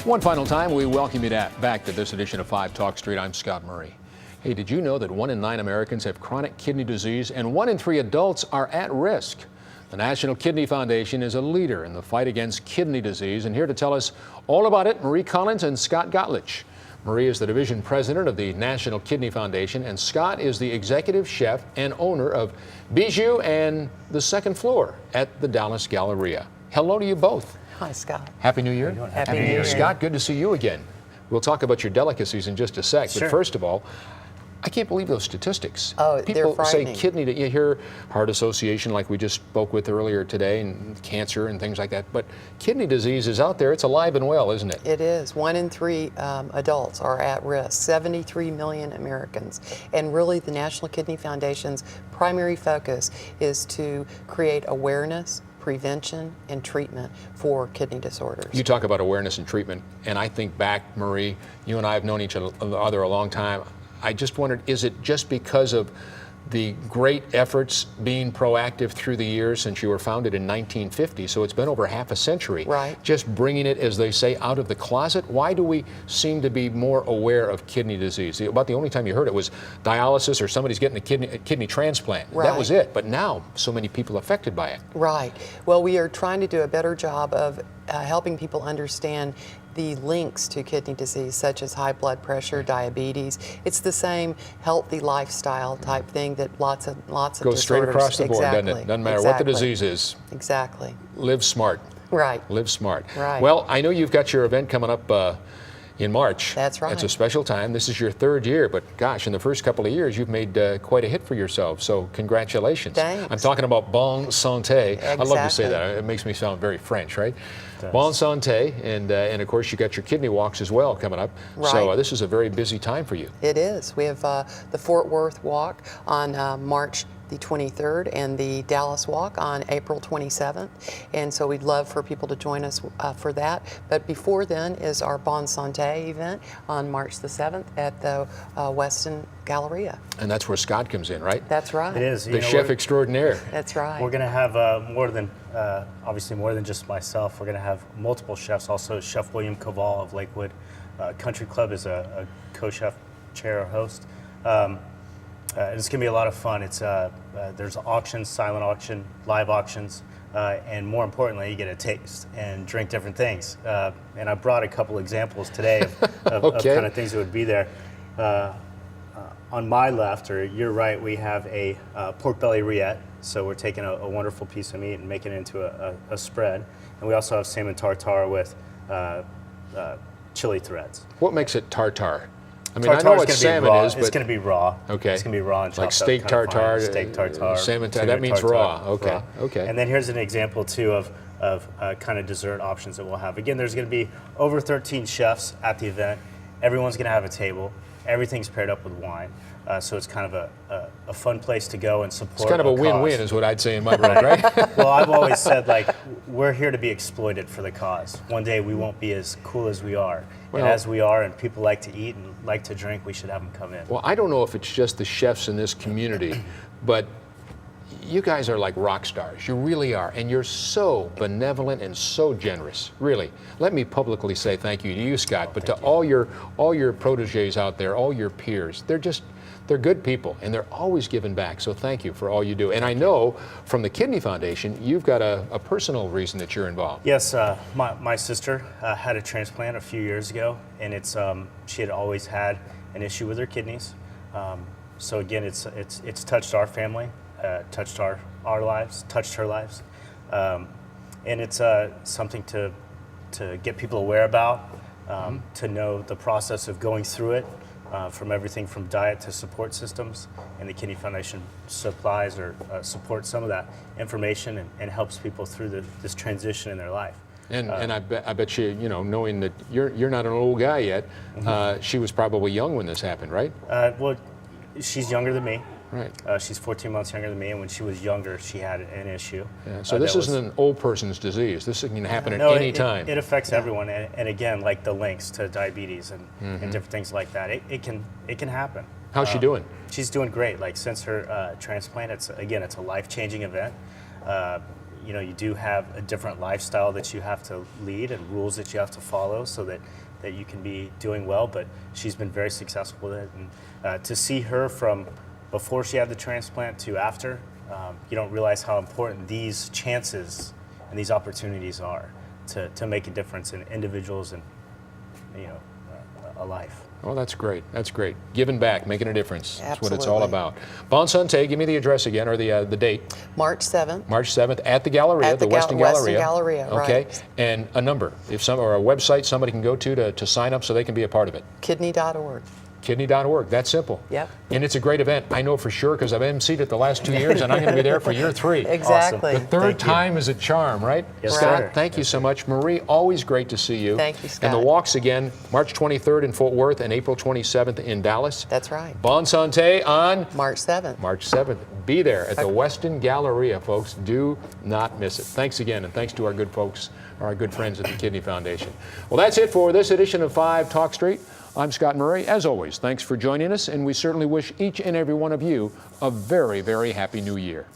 One final time, we welcome you back to this edition of 5 Talk Street. I'm Scott Murray. Hey, did you know that 1 in 9 Americans have chronic kidney disease and 1 in 3 adults are at risk? The National Kidney Foundation is a leader in the fight against kidney disease, and here to tell us all about it, Marie Collins and Scott Gottlich. Marie is the division president of the National Kidney Foundation, and Scott is the executive chef and owner of Bijou and the Second Floor at the Dallas Galleria. Hello to you both. Hi, Scott. Happy New Year. Happy New Year. Scott, good to see you again. We'll talk about your delicacies in just a sec, Sure. but first of all, I can't believe those statistics. Oh, they're People say frightening. kidney, you hear heart association like we just spoke with earlier today, and cancer and things like that, but kidney disease is out there. It's alive and well, isn't it? It is. 1 in 3 adults are at risk, 73 million Americans. And really the National Kidney Foundation's primary focus is to create awareness, prevention, and treatment for kidney disorders. You talk about awareness and treatment, and I think back, Marie, you and I have known each other a long time. I just wondered, is it just because of the great efforts being proactive through the years since you were founded in 1950, so it's been over half a century, right? Just bringing it, as they say, out of the closet? Why do we seem to be more aware of kidney disease? About the only time you heard it was dialysis or somebody's getting a kidney transplant. Right. That was it, but now so many people affected by it. Right. Well, we are trying to do a better job of helping people understand the links to kidney disease, such as high blood pressure, diabetes. It's the same healthy lifestyle type thing that lots of Goes straight disorders. across the board, exactly. doesn't it? Doesn't matter what the disease is. Exactly. Live smart. Right. Live smart. Right. Well, I know you've got your event coming up in March. That's right. It's a special time. This is your 3rd year, but gosh, in the first couple of years, you've made quite a hit for yourself. So congratulations. Thanks. I'm talking about Bon Santé. Exactly. I love to say that. It makes me sound very French, right? Bon Santé, and of course you got your kidney walks as well coming up. Right. So this is a very busy time for you. It is. We have the Fort Worth Walk on March the 23rd and the Dallas Walk on April 27th. And so we'd love for people to join us for that. But before then is our Bon Santé event on March the 7th at the Westin Galleria. And that's where Scott comes in, right? That's right. It is. The chef extraordinaire. That's right. We're going to have obviously more than just myself. We're going to have multiple chefs. Also, Chef William Cavall of Lakewood Country Club is a co-chef chair or host. It's going to be a lot of fun. It's there's auctions, silent auction, live auctions, and more importantly, you get a taste and drink different things. And I brought a couple examples today of kind of things that would be there. On my left, or your right, we have a pork belly rillette. So we're taking a wonderful piece of meat and making it into a spread. And we also have salmon tartare with chili threads. What makes it tartare? I mean, Tartare I know what salmon is, but it's going to be raw. Okay. It's going to be raw and chopped like steak up, kind of tartare, fine. Steak tartare, salmon tartare. That means raw. Okay. Raw. Okay. And then here's an example too of kind of dessert options that we'll have. Again, there's going to be over 13 chefs at the event. Everyone's going to have a table. Everything's paired up with wine. So it's kind of a fun place to go and support. It's kind of a win-win, is what I'd say in my book, right? Well, I've always said, like, we're here to be exploited for the cause. One day we won't be as cool as we are. Well, and as we are and people like to eat and like to drink, we should have them come in. Well, I don't know if it's just the chefs in this community, but you guys are like rock stars. You really are. And you're so benevolent and so generous, really. Let me publicly say thank you to you, Scott, but to all your proteges out there, all your peers. They're good people, and they're always giving back, so thank you for all you do. And I know from the Kidney Foundation, you've got a personal reason that you're involved. Yes, my sister had a transplant a few years ago, and it's she had always had an issue with her kidneys. So again, it's touched our family, touched our lives, touched her lives, and it's something to get people aware about, to know the process of going through it. From everything from diet to support systems, and the Kidney Foundation supplies or supports some of that information and helps people through this transition in their life. And I bet you, knowing that you're not an old guy yet, she was probably young when this happened, right? Well, she's younger than me. Right. She's 14 months younger than me, and when she was younger, she had an issue. Yeah, so this isn't an old person's disease. This can happen at any time. It affects everyone, and again, like the links to diabetes and different things like that, it can happen. How's she doing? She's doing great. Like since her transplant, it's a life-changing event. you do have a different lifestyle that you have to lead and rules that you have to follow so that you can be doing well. But she's been very successful with it, and to see her from before she had the transplant to after, you don't realize how important these chances and these opportunities are to make a difference in individuals and a life. Oh, that's great. That's great. Giving back, making a difference. That's what it's all Absolutely. about. Bon Santé, give me the address again, or the date. March 7th. March 7th at the Galleria, At the Weston Weston Galleria. Galleria, Okay, right. and a number, or a website somebody can go to sign up so they can be a part of it. Kidney.org. Kidney.org. That's simple. Yep. And it's a great event. I know for sure because I've emceed it the last 2 years, and I'm going to be there for year 3. Exactly. The third Thank you. time is a charm, right? Yes, Scott, sir. thank you Yes, so sir. much. Marie, always great to see you. Thank you, And the Scott. walks again, March 23rd in Fort Worth and April 27th in Dallas. That's right. Bon Santé on March 7th. March 7th. Be there at the Weston Galleria, folks. Do not miss it. Thanks again, and thanks to our good folks, our good friends at the Kidney Foundation. Well, that's it for this edition of 5 Talk Street. I'm Scott Murray. As always, thanks for joining us, and we certainly wish each and every one of you a very, very happy new year.